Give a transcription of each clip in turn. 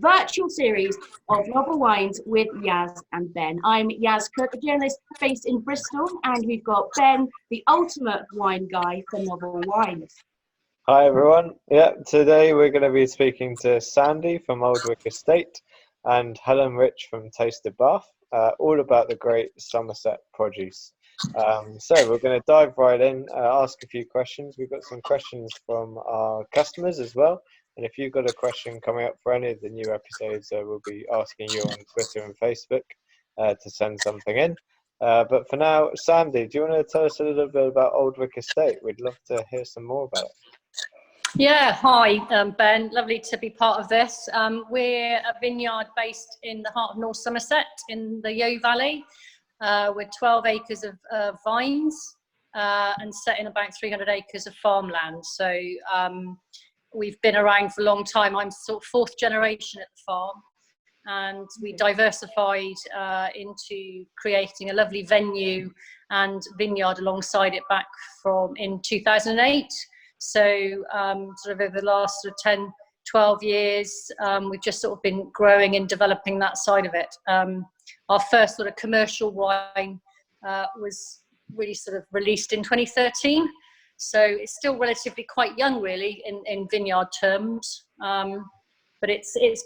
virtual series of novel wines with Yaz and Ben. I'm Yaz Cook, a journalist based in Bristol, and we've got Ben, the ultimate wine guy for novel wines. Hi everyone. Yeah, today we're going to be speaking to Sandy from Aldwick Estate and Helen Rich from Tasted Bath, all about the great Somerset produce. So we're going to dive right in, ask a few questions. We've got some questions from our customers as well. And if you've got a question coming up for any of the new episodes, we'll be asking you on Twitter and Facebook to send something in. But for now, Sandy, do you want to tell us a little bit about Aldwick Estate? We'd love to hear some more about it. Yeah, hi Ben, lovely to be part of this. We're a vineyard based in the heart of North Somerset in the Yeo Valley with 12 acres of vines and set in about 300 acres of farmland. So we've been around for a long time. I'm sort of fourth generation at the farm, and we diversified into creating a lovely venue and vineyard alongside it back in 2008. So sort of over the last sort of 10, 12 years, we've just sort of been growing and developing that side of it. Our first sort of commercial wine was really sort of released in 2013. So it's still relatively quite young really in vineyard terms. But it's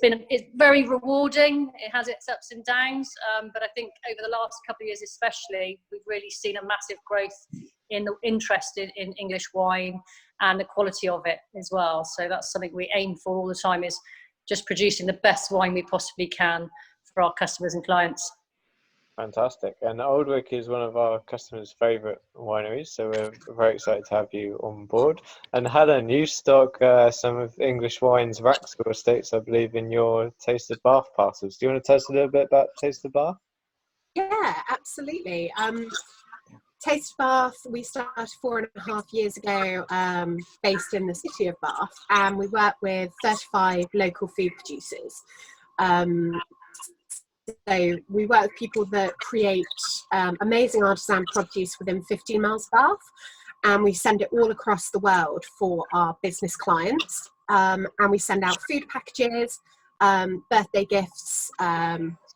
very rewarding. It has its ups and downs. But I think over the last couple of years especially, we've really seen a massive growth in the interest in English wine and the quality of it as well. So that's something we aim for all the time, is just producing the best wine we possibly can for our customers and clients. Fantastic. And Aldwick is one of our customers' favourite wineries, so we're very excited to have you on board. And Helen, you stock some of English Wine's Raxall estates, I believe, in your Tasted Bath parcels. Do you want to tell us a little bit about Tasted Bath? Yeah, absolutely. Tasted Bath, we started 4.5 years ago, based in the city of Bath, and we work with 35 local food producers. So we work with people that create amazing artisan produce within 15 miles of Bath, and we send it all across the world for our business clients. And we send out food packages, birthday gifts,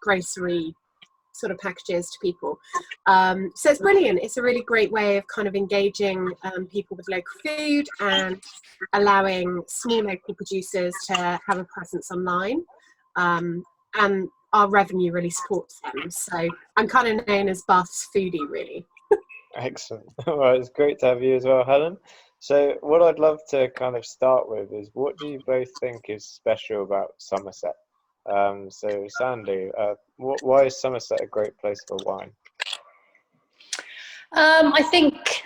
grocery sort of packages to people. So it's brilliant. It's a really great way of kind of engaging people with local food and allowing small local producers to have a presence online. And our revenue really supports them. So I'm kind of known as Bath's foodie, really. Excellent. Well, it's great to have you as well, Helen. So what I'd love to kind of start with is, what do you both think is special about Somerset? So Sandy, why is Somerset a great place for wine? I think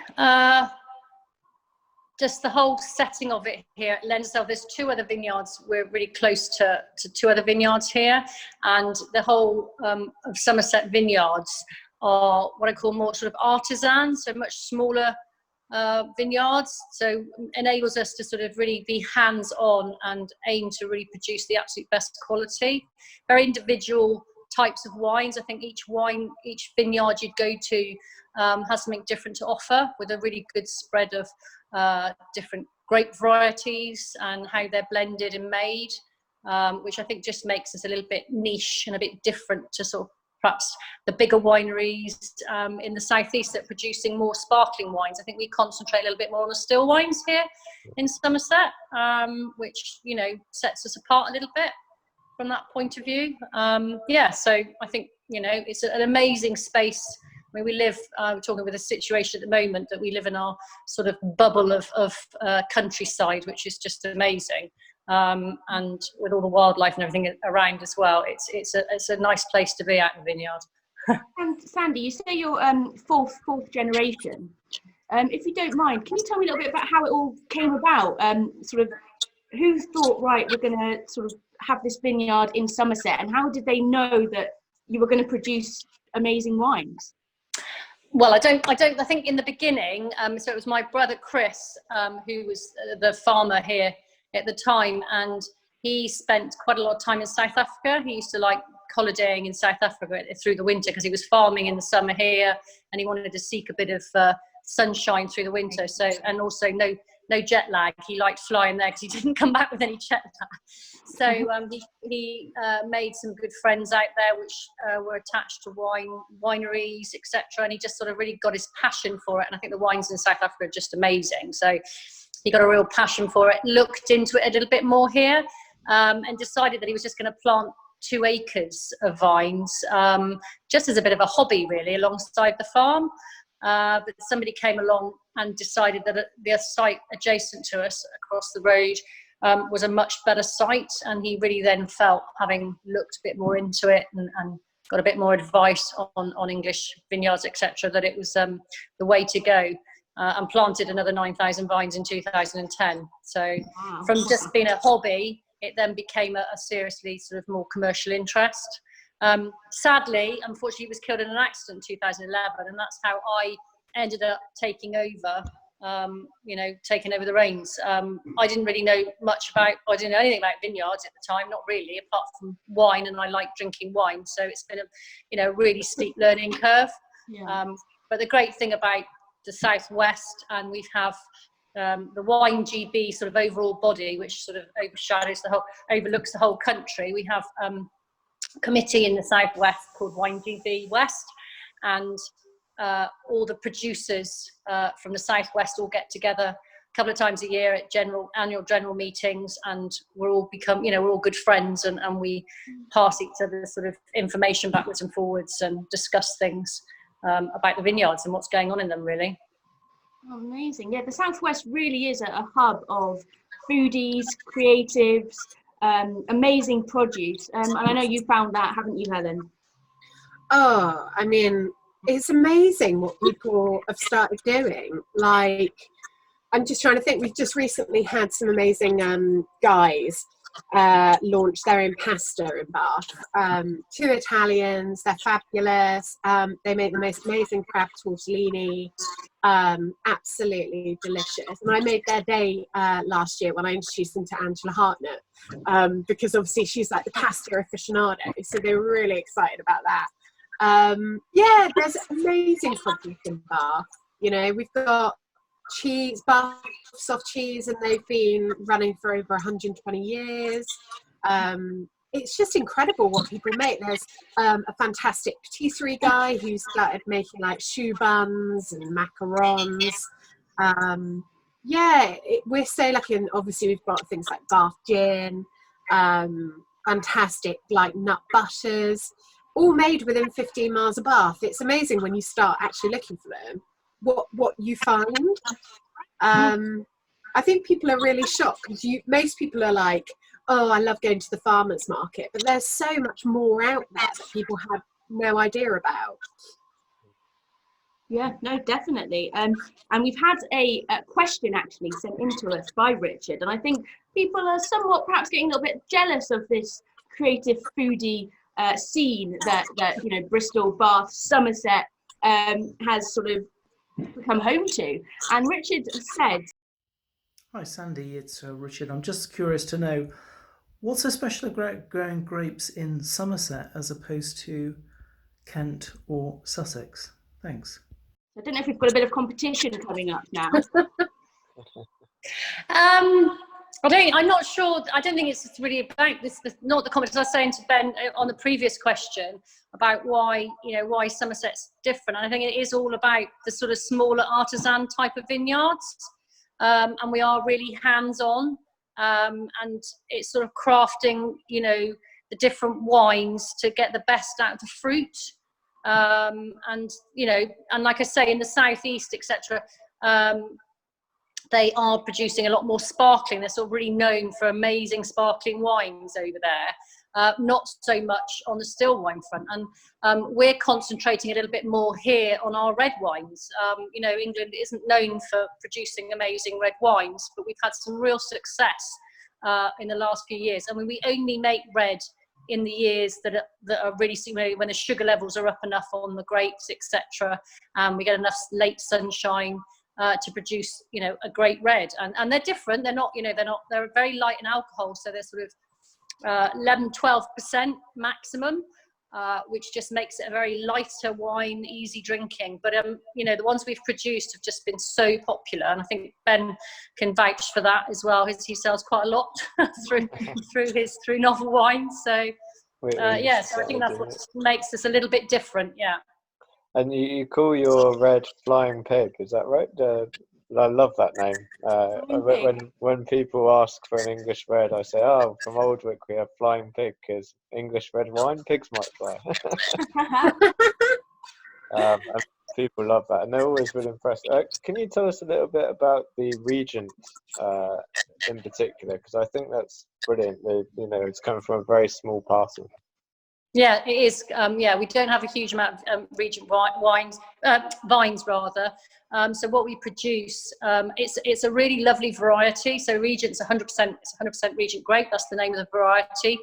just the whole setting of it here lends itself. There's 2 other vineyards. We're really close to 2 other vineyards here, and the whole of Somerset vineyards are what I call more sort of artisan, so much smaller vineyards. So enables us to sort of really be hands-on and aim to really produce the absolute best quality. Very individual types of wines. I think each vineyard you'd go to has something different to offer, with a really good spread of different grape varieties and how they're blended and made, which I think just makes us a little bit niche and a bit different to sort of perhaps the bigger wineries in the southeast that are producing more sparkling wines. I think we concentrate a little bit more on the still wines here in Somerset, which, you know, sets us apart a little bit from that point of view. Yeah, so I think, you know, it's an amazing space. I mean, we live, we're talking with a situation at the moment that we live in our sort of bubble of countryside, which is just amazing. And with all the wildlife and everything around as well, it's a nice place to be at in the vineyard. And Sandy, you say you're fourth generation. If you don't mind, can you tell me a little bit about how it all came about? Sort of, who thought, right, we're going to sort of have this vineyard in Somerset, and how did they know that you were going to produce amazing wines? Well, I think in the beginning, so it was my brother Chris, who was the farmer here at the time, and he spent quite a lot of time in South Africa. He used to like holidaying in South Africa through the winter because he was farming in the summer here, and he wanted to seek a bit of sunshine through the winter. So, and also no no jet lag. He liked flying there because he didn't come back with any jet lag. So he made some good friends out there, which were attached to wineries, etc. And he just sort of really got his passion for it. And I think the wines in South Africa are just amazing. So he got a real passion for it, looked into it a little bit more here, and decided that he was just going to plant 2 acres of vines, just as a bit of a hobby, really, alongside the farm. But somebody came along and decided that the site adjacent to us across the road was a much better site, and he really then felt, having looked a bit more into it and got a bit more advice on English vineyards, etc., that it was the way to go, and planted another 9,000 vines in 2010. So from just being a hobby, it then became a seriously sort of more commercial interest. Sadly, unfortunately, he was killed in an accident in 2011, and that's how I ended up taking over the reins. I didn't really know I didn't know anything about vineyards at the time, not really, apart from wine, and I like drinking wine. So it's been a really steep learning curve. Yeah. But the great thing about the Southwest, and we have the Wine GB sort of overall body, which sort of overlooks the whole country. We have a committee in the Southwest called Wine GB West, and all the producers from the Southwest all get together a couple of times a year at annual general meetings, and we're all good friends, and we pass each other sort of information backwards and forwards and discuss things about the vineyards and what's going on in them, really. Oh, amazing. Yeah, the Southwest really is a hub of foodies, creatives, amazing produce. And I know you found that, haven't you, Helen? Oh, I mean, it's amazing what people have started doing. Like, I'm just trying to think, we've just recently had some amazing guys launch their own pasta in Bath. 2 Italians, they're fabulous. They make the most amazing crab tortellini, absolutely delicious. And I made their day last year when I introduced them to Angela Hartnett, because obviously she's like the pasta aficionado, so they were really excited about that. Yeah, there's amazing produce in Bath. We've got cheese, Bath soft cheese, and they've been running for over 120 years. It's just incredible what people make. There's a fantastic patisserie guy who started making like choux buns and macarons. We're so lucky, and obviously we've got things like Bath gin, fantastic like nut butters, all made within 15 miles of Bath. It's amazing when you start actually looking for them, what you find. I think people are really shocked because most people are like, oh, I love going to the farmers market, but there's so much more out there that people have no idea about. Yeah, no, definitely. And we've had a question actually sent in to us by Richard, and I think people are somewhat perhaps getting a little bit jealous of this creative foodie scene that Bristol, Bath, Somerset has sort of become home to. And Richard said, hi Sandy, it's Richard. I'm just curious to know, what's so special about growing grapes in Somerset as opposed to Kent or Sussex? Thanks. I don't know if we've got a bit of competition coming up now. I'm not sure. I don't think it's really about this. Not the competition. I was saying to Ben on the previous question about why Somerset's different. And I think it is all about the sort of smaller artisan type of vineyards, and we are really hands-on, and it's sort of crafting, the different wines to get the best out of the fruit. And like I say, in the southeast, etc., they are producing a lot more sparkling. They're sort of really known for amazing sparkling wines over there, not so much on the still wine front. And we're concentrating a little bit more here on our red wines. England isn't known for producing amazing red wines, but we've had some real success in the last few years. I mean, we only make red in the years that are really, when the sugar levels are up enough on the grapes, etc., and we get enough late sunshine to produce, a great red. And they're different. They're very light in alcohol, so they're sort of 11-12% maximum. which just makes it a very lighter wine, easy drinking. But you know, the ones we've produced have just been so popular, and I think Ben can vouch for that as well. He sells quite a lot through novel wines. So yeah, so I think that's what makes us a little bit different. Yeah. And you call your red Flying Pig, is that right? I love that name. When people ask for an English red, I say, "Oh, from Aldwick we have Flying Pig because English red wine, pigs might fly." And people love that, and they're always really impressed. Can you tell us a little bit about the Regent in particular? Because I think that's brilliant. You know, it's coming from a very small parcel. Yeah, it is. Yeah, we don't have a huge amount of Regent vines rather. So what we produce, it's a really lovely variety. So Regent's 100% Regent grape. That's the name of the variety.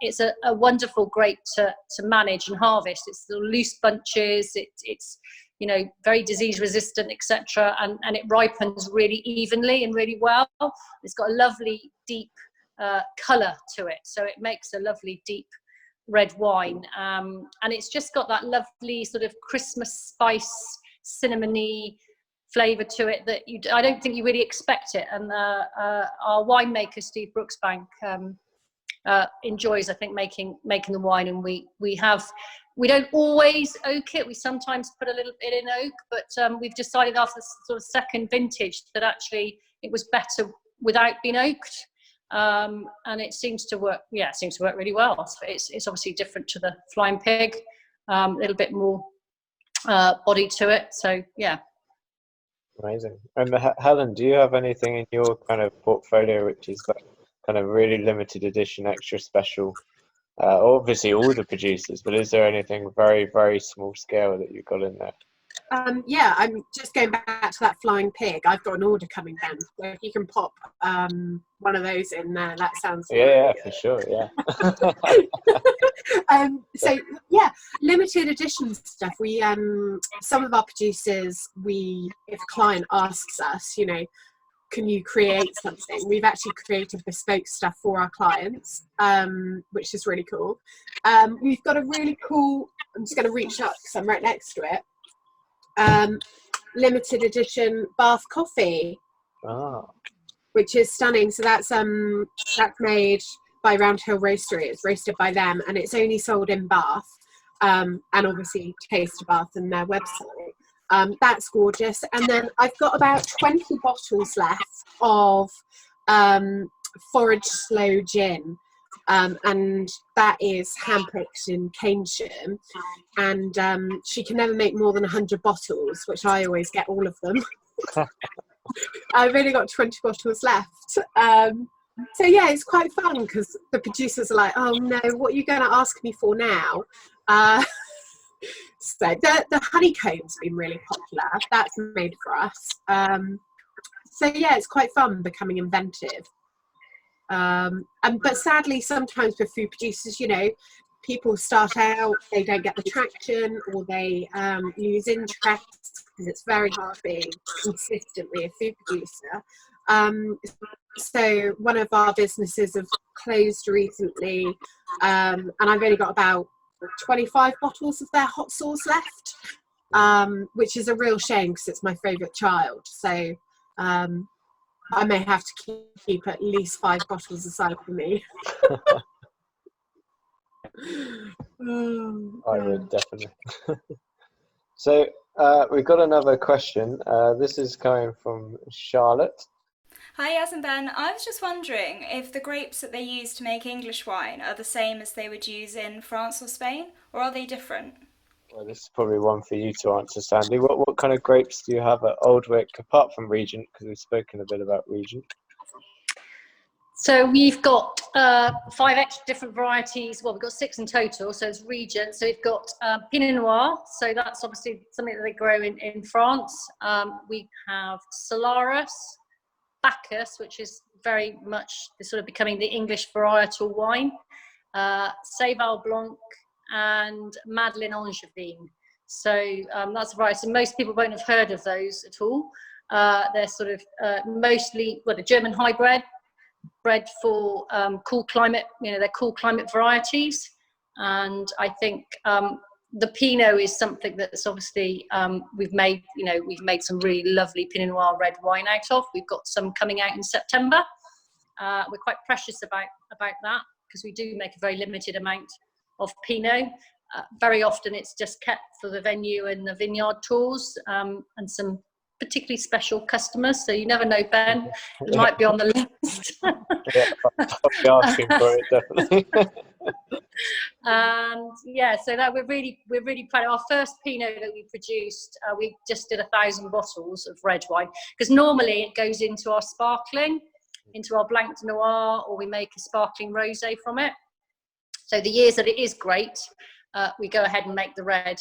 It's a wonderful grape to manage and harvest. It's the loose bunches. It's you know, very disease resistant, etc. And it ripens really evenly and really well. It's got a lovely deep colour to it, so it makes a lovely deep red wine, and it's just got that lovely sort of Christmas spice, cinnamony flavour to it that I don't think you really expect it. And our winemaker Steve Brooksbank enjoys, I think, making the wine, and we don't always oak it. We sometimes put a little bit in oak, but we've decided after the sort of second vintage that actually it was better without being oaked. And it seems to work. Yeah, it seems to work really well. So it's obviously different to the Flying Pig, a little bit more body to it. So yeah. Amazing. And Helen, do you have anything in your kind of portfolio which is kind of really limited edition, extra special? Obviously all the producers, but is there anything very, very small scale that you've got in there? Yeah, I'm just going back to that Flying Pig. I've got an order coming then. So if you can pop one of those in there, that sounds yeah, for sure. Yeah. So yeah, limited edition stuff. We some of our producers, if a client asks us, you know, can you create something? We've actually created bespoke stuff for our clients, which is really cool. We've got a really cool. I'm just going to reach up because I'm right next to it. Limited edition Bath coffee, which is stunning. So that's made by Round Hill Roastery. It's roasted by them, and it's only sold in Bath, and obviously Taste of Bath and their website. That's gorgeous. And then I've got about 20 bottles left of Forage Slow Gin. And that is handpicked in Keynsham, and she can never make more than 100 bottles, which I always get all of them. I've only got 20 bottles left. So yeah, it's quite fun because the producers are like, oh no, what are you going to ask me for now? So the honeycomb's been really popular. That's made for us. So yeah, it's quite fun becoming inventive. But sadly, sometimes with food producers, you know, people start out, they don't get the traction, or they lose interest because it's very hard being consistently a food producer. So one of our businesses have closed recently, and I've only got about 25 bottles of their hot sauce left, which is a real shame because it's my favourite child. So I may have to keep at least 5 bottles aside for me. I would definitely. So we've got another question. This is coming from Charlotte. Hi, Yaz and Ben. I was just wondering if the grapes that they use to make English wine are the same as they would use in France or Spain, or are they different? Well, this is probably one for you to answer, Sandy. What kind of grapes do you have at Aldwick, apart from Regent, because we've spoken a bit about Regent? So we've got 5 extra different varieties. Well, we've got 6 in total, so it's Regent. So we've got Pinot Noir, so that's obviously something that they grow in France. We have Solaris, Bacchus, which is very much sort of becoming the English varietal wine, Saval Blanc, and Madeleine Angevine. So that's a variety. So most people won't have heard of those at all. They're sort of mostly, well, the German hybrid, bred for cool climate, you know, they're cool climate varieties. And I think the Pinot is something that's obviously we've made some really lovely Pinot Noir red wine out of. We've got some coming out in September. We're quite precious about that because we do make a very limited amount of Pinot. Very often it's just kept for the venue and the vineyard tours and some particularly special customers. So you never know, Ben, it might be on the list. Yeah, I'll be asking for it, definitely. And yeah, so that we're really proud of our first Pinot that we produced. We just did 1,000 bottles of red wine because normally it goes into our sparkling, into our Blanc de Noir, or we make a sparkling rosé from it. So the years that it is great, we go ahead and make the red,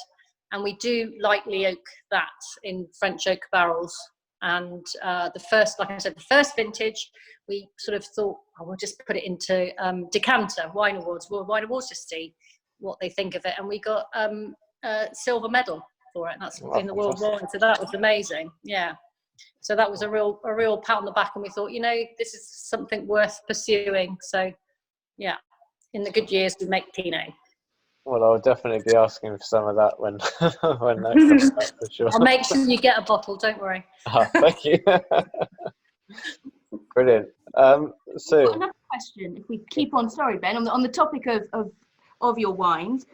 and we do lightly oak that in French oak barrels. And the first vintage, we sort of thought, oh, we'll just put it into decanter, Wine Awards, World Wine Awards, to see what they think of it. And we got a silver medal for it. And that's in the World Wine. So that was amazing. Yeah. So that was a real pat on the back. And we thought, this is something worth pursuing. So yeah, in the good years, we make Pinot. Well, I'll definitely be asking for some of that when that comes out, for sure. I'll make sure you get a bottle, don't worry. Thank you. Brilliant. So another question, if we keep on, sorry Ben, on the topic of your wines,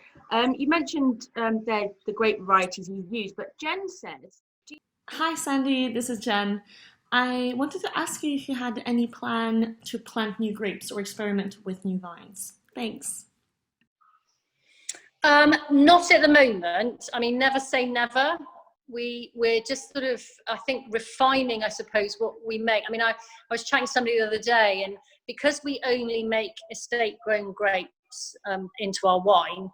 you mentioned the grape varieties you use, but Jen says... Hi Sandy, this is Jen. I wanted to ask you if you had any plan to plant new grapes or experiment with new vines. Thanks. Not at the moment. I mean, never say never. We're just sort of, I think, refining, I suppose, what we make. I mean, I was chatting to somebody the other day, and because we only make estate-grown grapes into our wine,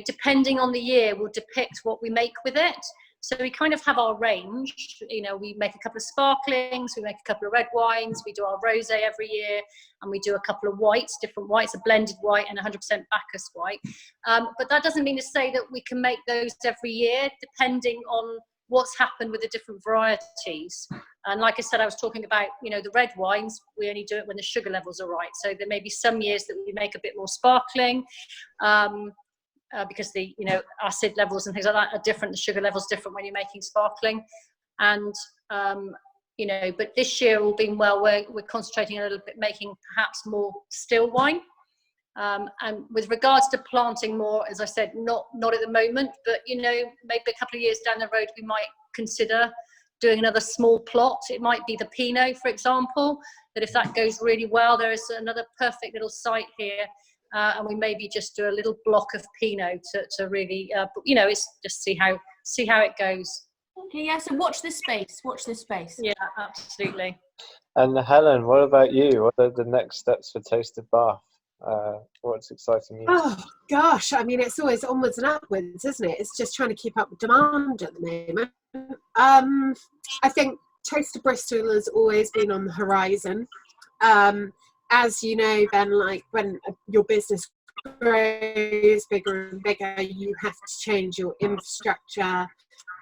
depending on the year, will depict what we make with it. So we kind of have our range. We make a couple of sparklings, we make a couple of red wines, we do our rosé every year, and we do a couple of whites, different whites, a blended white and 100% Bacchus white. But that doesn't mean to say that we can make those every year, depending on what's happened with the different varieties. And like I said, I was talking about, the red wines, we only do it when the sugar levels are right. So there may be some years that we make a bit more sparkling, because the acid levels and things like that are different, the sugar levels different when you're making sparkling. And but this year all being well, we're concentrating a little bit, making perhaps more still wine. And with regards to planting more, as I said, not at the moment, but maybe a couple of years down the road we might consider doing another small plot. It might be the Pinot, for example, that if that goes really well, there is another perfect little site here. And we maybe just do a little block of Pinot to really, it's just see how it goes. Okay, yeah. So watch this space. Yeah, absolutely. And Helen, what about you? What are the next steps for Taste of Bath? What's exciting you? Oh gosh, I mean, it's always onwards and upwards, isn't it? It's just trying to keep up with demand at the moment. I think Taste of Bristol has always been on the horizon. As you know, Ben, like when your business grows bigger and bigger, you have to change your infrastructure,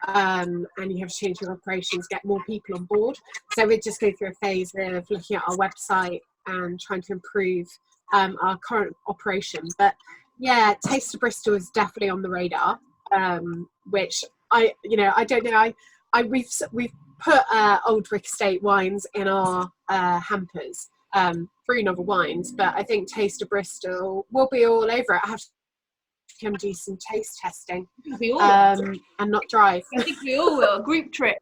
and you have to change your operations, get more people on board. So we just go through a phase of looking at our website and trying to improve our current operation. But yeah, Taste of Bristol is definitely on the radar, which I don't know. We've put Aldwick Estate wines in our hampers. 3 novel wines, but I think Taste of Bristol will be all over it. I have to come do some taste testing and not drive. I think we all will. Group trip.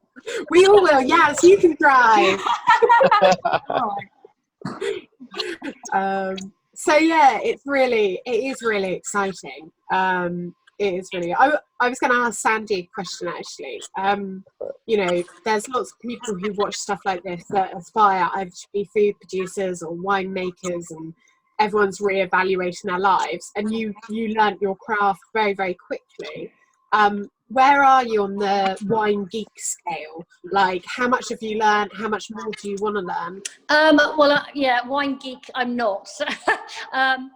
We all will. Yes, you can drive. So yeah, it is really exciting. It is really. I was going to ask Sandy a question actually. There's lots of people who watch stuff like this that aspire either to be food producers or winemakers, and everyone's reevaluating their lives. And you learnt your craft very, very quickly. Where are you on the wine geek scale? Like, how much have you learned? How much more do you want to learn? Wine geek, I'm not. I'm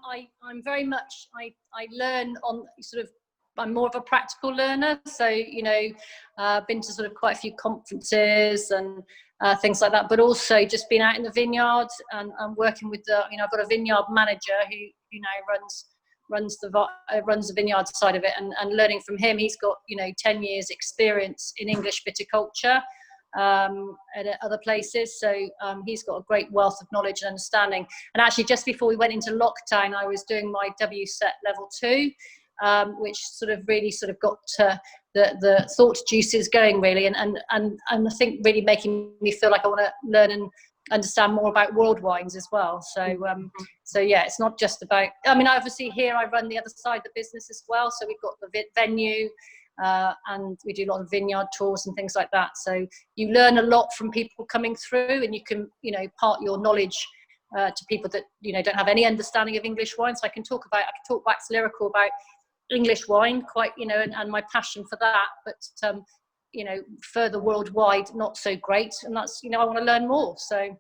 very much, I learn on sort of, I'm more of a practical learner. So, been to sort of quite a few conferences and things like that, but also just been out in the vineyard and working with I've got a vineyard manager who now runs runs the vineyard side of it, and learning from him. He's got 10 years experience in English viticulture at other places, so he's got a great wealth of knowledge and understanding. And actually, just before we went into lockdown, I was doing my WSET level 2, which really got the thought juices going, really, and I think really making me feel like I want to learn and understand more about world wines as well. So yeah, it's not just about, obviously here I run the other side of the business as well, so we've got the venue, and we do a lot of vineyard tours and things like that, so you learn a lot from people coming through, and you can part your knowledge to people that don't have any understanding of English wine. So I can talk wax lyrical about English wine quite, and my passion for that, but further worldwide not so great, and that's I want to learn more. So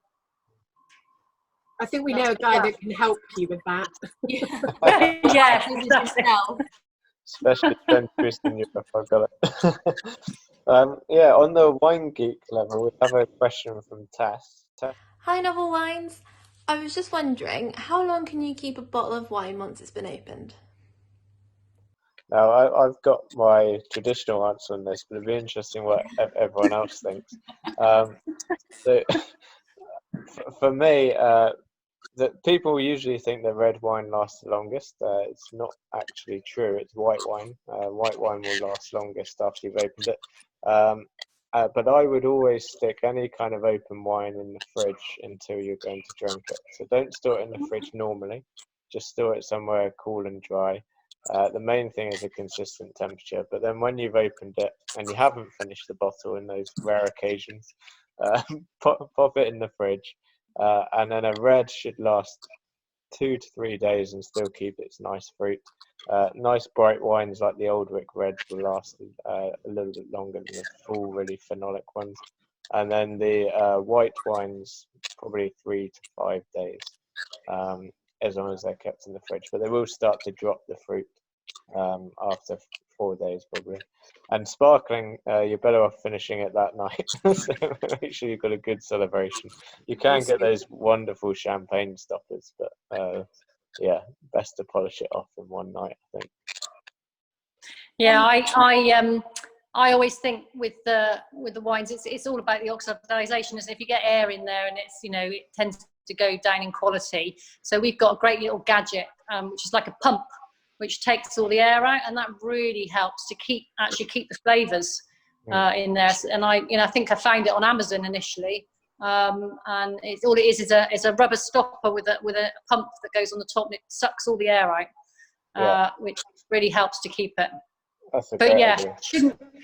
I think we know a guy that can help you with that. Yeah, exactly. Especially Jen Twisting you if I've got it. On the wine geek level, we have a question from Tess. Hi Novel Wines. I was just wondering, how long can you keep a bottle of wine once it's been opened? Now, I've got my traditional answer on this, but it'd be interesting what everyone else thinks. So, for me, that people usually think that red wine lasts the longest. It's not actually true. It's white wine. White wine will last longest after you've opened it. But I would always stick any kind of open wine in the fridge until you're going to drink it. So don't store it in the fridge normally. Just store it somewhere cool and dry. The main thing is a consistent temperature. But then when you've opened it and you haven't finished the bottle in those rare occasions, pop it in the fridge. And then a red should last 2 to 3 days and still keep its nice fruit. Nice bright wines like the Aldwick reds will last a little bit longer than the full, really phenolic ones. And then the white wines, probably 3 to 5 days, as long as they're kept in the fridge. But they will start to drop the fruit after 4 days, probably. And sparkling, you're better off finishing it that night. So make sure you've got a good celebration. You can get those wonderful champagne stoppers, but best to polish it off in one night, I think. Yeah, I always think with the wines, it's all about the oxidization. As if you get air in there, and it's it tends to go down in quality. So we've got a great little gadget, which is like a pump, which takes all the air out, and that really helps to keep the flavors in there. And I think I found it on Amazon initially, and all it is a rubber stopper with a pump that goes on the top, and it sucks all the air out, which really helps to keep it. But idea.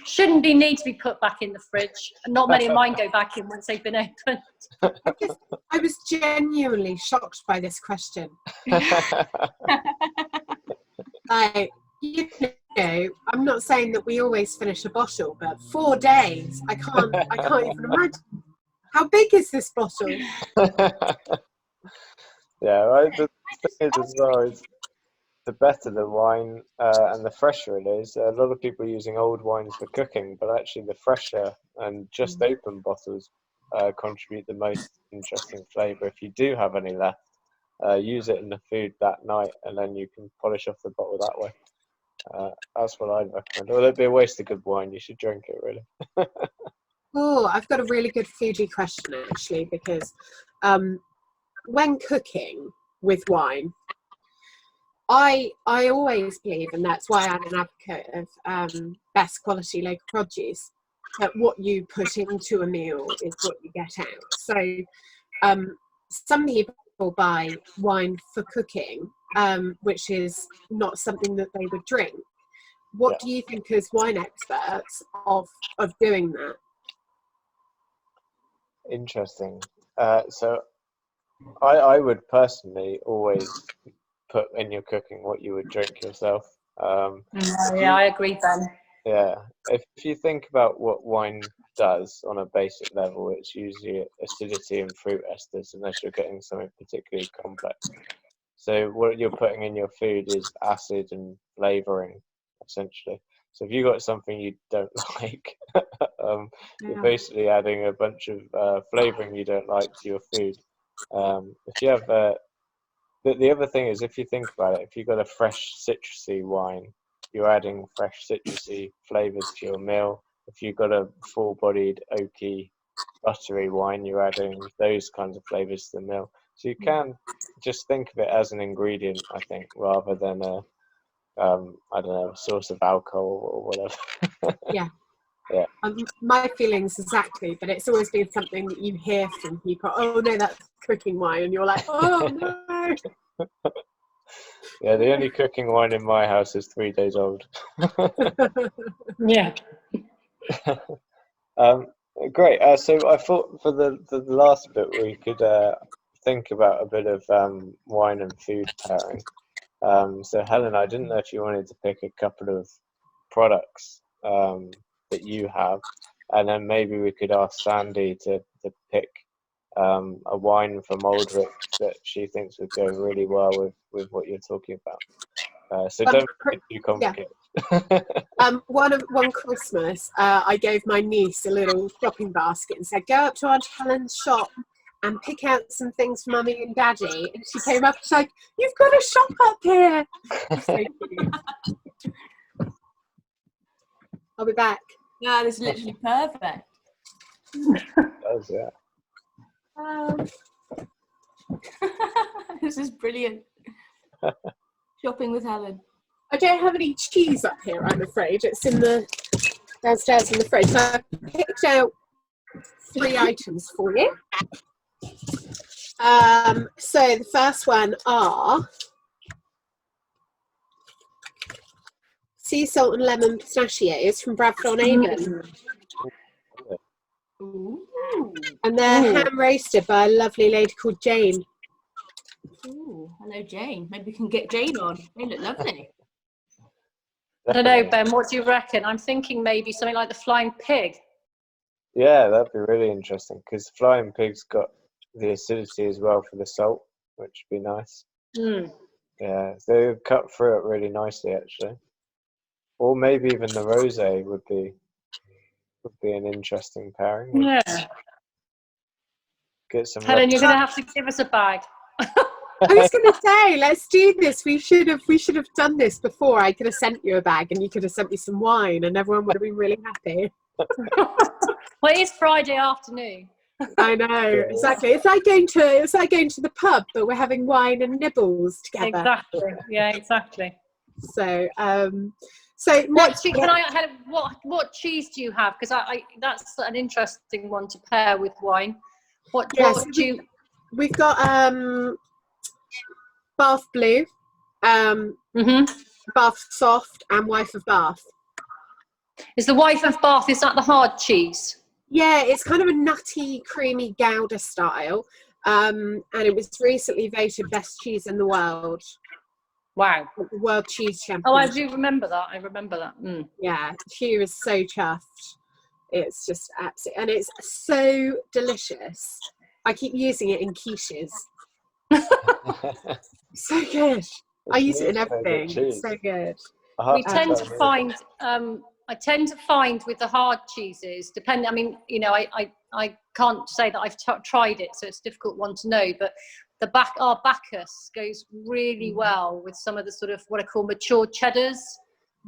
shouldn't need to be put back in the fridge. Not many of mine go back in once they've been opened. I was genuinely shocked by this question. I'm not saying that we always finish a bottle, but 4 days, I can't even imagine. How big is this bottle? The thing is as well is the better the wine and the fresher it is. A lot of people are using old wines for cooking, but actually the fresher and just open bottles contribute the most interesting flavour. If you do have any left, use it in the food that night, and then you can polish off the bottle that way. That's what I'd recommend. Or it'd be a waste of good wine. You should drink it, really. Oh, I've got a really good foodie question, actually, because when cooking with wine, I always believe, and that's why I'm an advocate of best quality local produce, that what you put into a meal is what you get out. So some people buy wine for cooking, which is not something that they would drink. What do you think as wine experts of doing that? Interesting. So I would personally always put in your cooking what you would drink yourself. I agree, Ben. Yeah, if you think about what wine does on a basic level, it's usually acidity and fruit esters, unless you're getting something particularly complex. So what you're putting in your food is acid and flavouring, essentially. So if you've got something you don't like, you're basically adding a bunch of flavouring you don't like to your food. If you have But the other thing is, if you think about it, if you've got a fresh citrusy wine, you're adding fresh citrusy flavours to your meal. If you've got a full-bodied, oaky, buttery wine, you're adding those kinds of flavours to the meal. So you can just think of it as an ingredient, I think, rather than a, I don't know, source of alcohol or whatever. Yeah. Yeah. My feelings exactly, but it's always been something that you hear from people. Oh no, that's cooking wine, and you're like, oh no. Yeah, the only cooking wine in my house is 3 days old. Yeah. Great. So I thought for the last bit we could think about a bit of wine and food pairing. So Helen, I didn't know if you wanted to pick a couple of products that you have, and then maybe we could ask Sandy to pick a wine from Aldwick that she thinks would go really well with what you're talking about. So don't make it too complicated. Yeah. One Christmas, I gave my niece a little shopping basket and said, "Go up to Aunt Helen's shop and pick out some things for Mummy and Daddy." And she came up and she's like, "You've got a shop up here." So cute. I'll be back. No, this is literally perfect. Does, yeah. This is brilliant. Shopping with Helen. I don't have any cheese up here, I'm afraid. It's in the downstairs in the fridge. So I picked out 3 items for you. So the first one are sea salt and lemon pistachios from Bradford-on-Avon. Ooh. And they're hand roasted by a lovely lady called Jane. Ooh, hello Jane. Maybe we can get Jane on. They look lovely. I don't know, Ben, what do you reckon? I'm thinking maybe something like the Flying Pig. Yeah, that'd be really interesting because Flying Pig's got the acidity as well for the salt, which would be nice. Yeah, they would cut through it really nicely, actually. Or maybe even the rosé would be an interesting pairing. Yeah. Get some. Helen, you're going to have to give us a bag. I was going to say, let's do this. We should have done this before. I could have sent you a bag, and you could have sent me some wine, and everyone would have been really happy. Well, it is Friday afternoon. I know, exactly. It's like going to the pub, but we're having wine and nibbles together. Exactly. Yeah, exactly. So, Helen, what cheese do you have? Because I that's an interesting one to pair with wine. We've got Bath Blue, Bath Soft, and Wife of Bath. Is the Wife of Bath, is that the hard cheese? Yeah, it's kind of a nutty, creamy Gouda style, and it was recently voted best cheese in the world. Wow. World Cheese Champion. Oh, I do remember that. Yeah, she was so chuffed. It's just absolutely, and it's so delicious. I keep using it in quiches. So good. I use it in everything. It's so good. We tend to find, I tend to find with the hard cheeses, I mean, you know, I can't say that I've tried it, so it's a difficult one to know, but our Bacchus goes really well with some of the sort of what I call mature cheddars,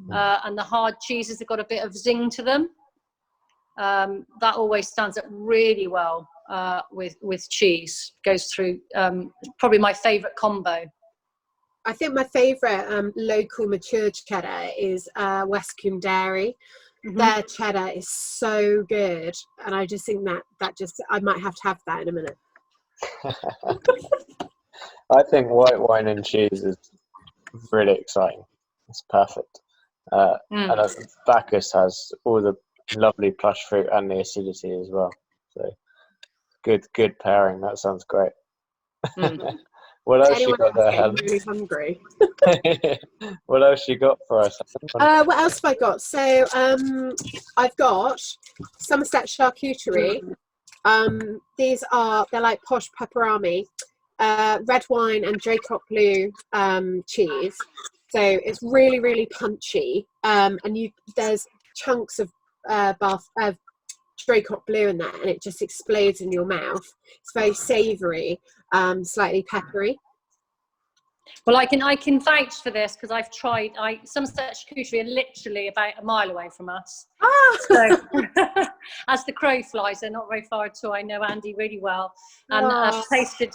and the hard cheeses have got a bit of zing to them. That always stands up really well with cheese. Goes through, probably my favourite combo. I think my favourite local mature cheddar is Westcombe Dairy. Their cheddar is so good, and I just think that I might have to have that in a minute. I think white wine and cheese is really exciting. It's perfect. And Bacchus has all the lovely plush fruit and the acidity as well. So good pairing. That sounds great. What else you got there, Helen? Really hungry. What else you got for us? What else have I got? So I've got Somerset charcuterie. They're like posh pepperami, red wine and Dracot Blue cheese. So it's really, really punchy. And there's chunks of Dracot Blue in there, and it just explodes in your mouth. It's very savoury, slightly peppery. Well, I can vouch for this because I've tried. Somerset Charcuterie are literally about a mile away from us. Ah! So, as the crow flies, they're not very far at all. I know Andy really well, and I've tasted.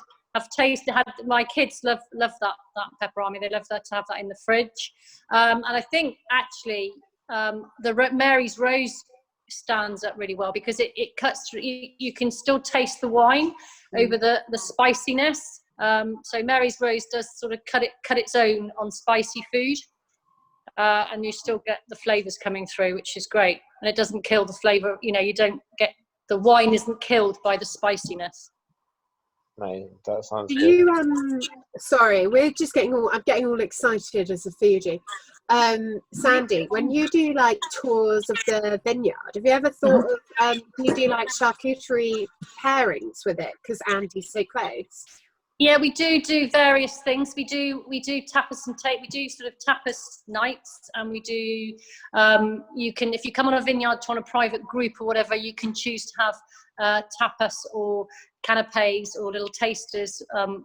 My kids love that pepperami. They love that, to have that in the fridge, and I think actually the Mary's Rose stands up really well because it cuts through. You can still taste the wine over the spiciness. So Mary's Rose does sort of cut its own on spicy food, and you still get the flavours coming through, which is great. And it doesn't kill the flavour. You don't get, the wine isn't killed by the spiciness. Mate, that sounds Do good. you sorry, I'm getting all excited as a foodie. Sandy, when you do like tours of the vineyard, have you ever thought of can you do like charcuterie pairings with it because Andy's so close? Yeah, we do various things. We do tapas and tape. We do sort of tapas nights, and we do. You can, if you come on a vineyard on a private group or whatever, you can choose to have tapas or canapes or little tasters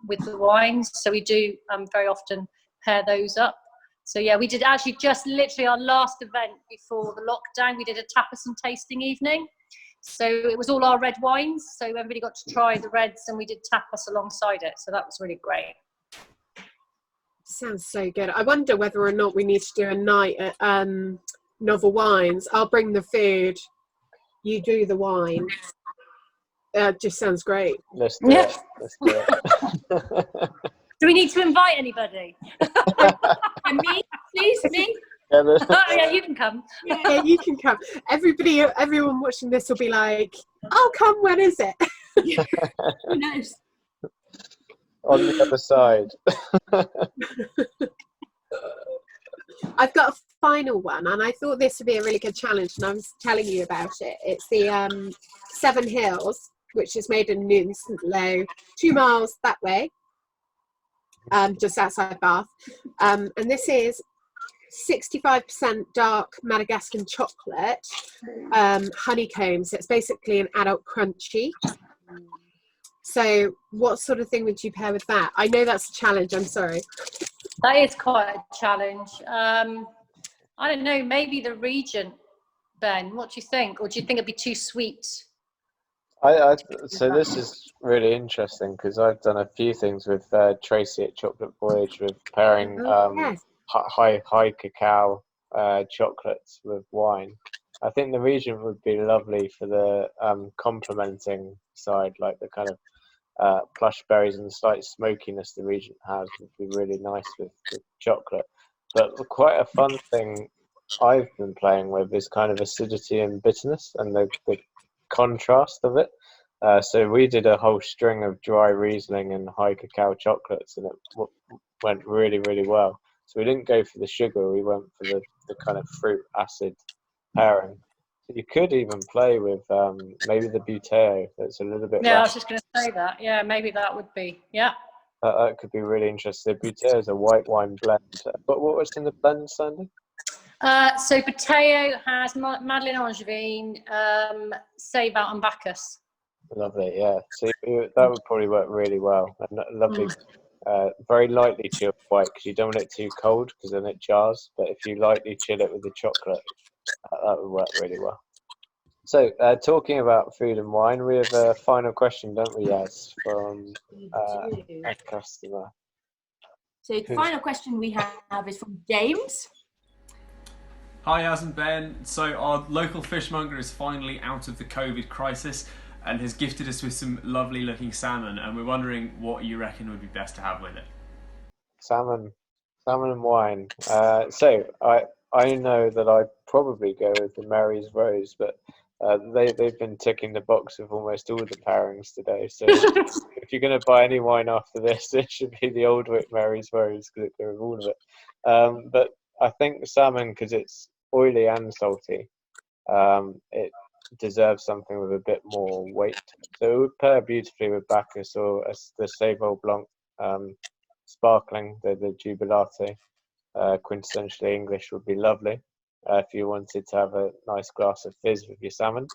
with the wines. So we do very often pair those up. So yeah, we did actually just literally our last event before the lockdown. We did a tapas and tasting evening. So it was all our red wines. So everybody got to try the reds, and we did tapas alongside it. So that was really great. Sounds so good. I wonder whether or not we need to do a night at Novel Wines. I'll bring the food. You do the wine. Just sounds great. Let's do it. Let's do it. Do we need to invite anybody? And me, please, me. Oh yeah, you can come. Yeah, you can come. Everyone watching this will be like, "I'll come. When is it?" Who knows? On the other side. I've got a final one, and I thought this would be a really good challenge, and I was telling you about it. It's the Seven Hills, which is made in Newton St Low, 2 miles that way, just outside Bath. And this is 65% dark Madagascan chocolate, honeycomb. So it's basically an adult crunchy. So what sort of thing would you pair with that? I know that's a challenge, I'm sorry. That is quite a challenge. I don't know, maybe the Regent, Ben. What do you think? Or do you think it'd be too sweet? So this is really interesting because I've done a few things with Tracy at Chocolate Voyage with pairing Yes. high cacao chocolates with wine. I think the Regent would be lovely for the complementing side, like the kind of plush berries and the slight smokiness the Regent has would be really nice with chocolate. But quite a fun thing I've been playing with is kind of acidity and bitterness and the contrast of it. So we did a whole string of dry Riesling and high cacao chocolates, and it went really, really well. So we didn't go for the sugar, we went for the kind of fruit acid pairing. So you could even play with maybe the Buteo that's a little bit Yeah, I less. was just going to say that. Yeah, maybe that would be. Yeah. That could be really interesting. The Buteo is a white wine blend. But what was in the blend, Sandy? So Buteo has Madeleine Angevine, Save Out and Bacchus. Lovely, yeah. So that would probably work really well. And lovely, very lightly chilled white because you don't want it too cold because then it jars. But if you lightly chill it with the chocolate, that would work really well. So talking about food and wine, we have a final question, don't we, Yaz, from a customer. So the final question we have is from James. Hi, Yaz and Ben. So our local fishmonger is finally out of the COVID crisis and has gifted us with some lovely looking salmon, and we're wondering what you reckon would be best to have with it. Salmon and wine. So I know that I'd probably go with the Mary's Rose, but they've been ticking the box of almost all the pairings today. So if you're going to buy any wine after this, it should be the Aldwick Mary's Rose because it goes with all of it. But I think salmon, because it's oily and salty, it deserves something with a bit more weight. So it would pair beautifully with Bacchus or the Sable Blanc sparkling, the Jubilate, quintessentially English would be lovely. If you wanted to have a nice glass of fizz with your salmon,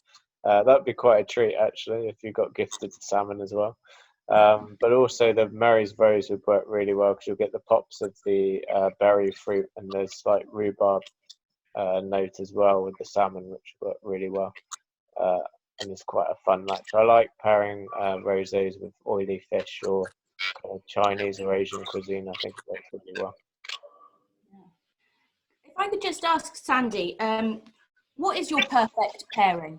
that would be quite a treat actually if you got gifted salmon as well. But also the Mary's Rose would work really well because you'll get the pops of the berry fruit, and there's like rhubarb note as well with the salmon, which work really well. And it's quite a fun match. I like pairing rosés with oily fish or kind of Chinese or Asian cuisine. I think it works really well. If I could just ask Sandy, what is your perfect pairing?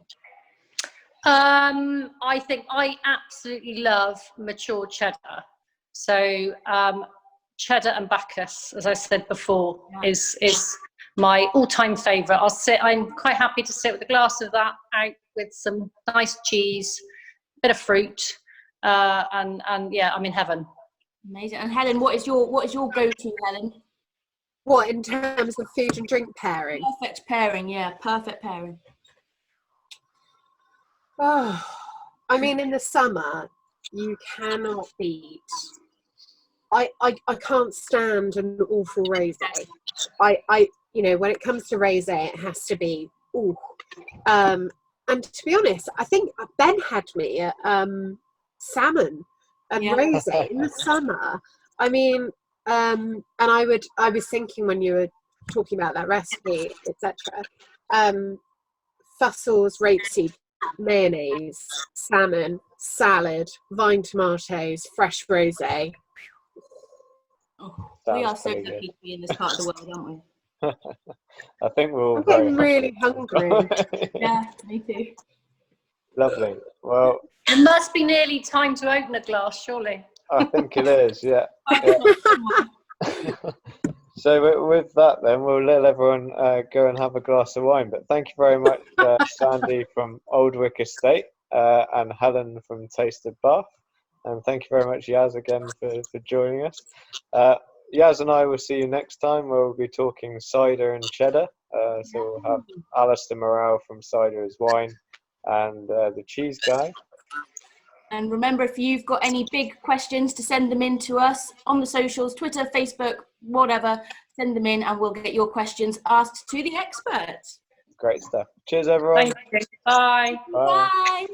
I think I absolutely love mature cheddar. So cheddar and Bacchus, as I said before, is my all-time favourite. I'm quite happy to sit with a glass of that out with some nice cheese, bit of fruit, and yeah, I'm in heaven. Amazing. And Helen, what is your go-to, Helen? What, in terms of food and drink pairing? Perfect pairing, yeah, perfect pairing. Oh, I mean, in the summer, you cannot beat. I can't stand an awful rosé. You know, when it comes to rosé, it has to be ooh. And to be honest, I think Ben had me at salmon and rosé in the summer. I mean, and I was thinking when you were talking about that recipe, etc. Fussels, rapeseed, mayonnaise, salmon, salad, vine tomatoes, fresh rosé. Oh, we are so lucky to be in this part of the world, aren't we? I think we're all I'm getting really hungry. Yeah, me too. Lovely. Well, it must be nearly time to open a glass, surely. I think it is, yeah. So with that then, we'll let everyone go and have a glass of wine. But thank you very much, Sandy from Aldwick Estate and Helen from Taste of Bath. And thank you very much, Yaz, again for joining us. Yaz and I will see you next time, where we'll be talking cider and cheddar. So we'll have Alistair Morrell from Cider is Wine and the cheese guy. And remember, if you've got any big questions, to send them in to us on the socials, Twitter, Facebook, whatever. Send them in and we'll get your questions asked to the experts. Great stuff. Cheers, everyone. Thank you. Bye. Bye. Bye.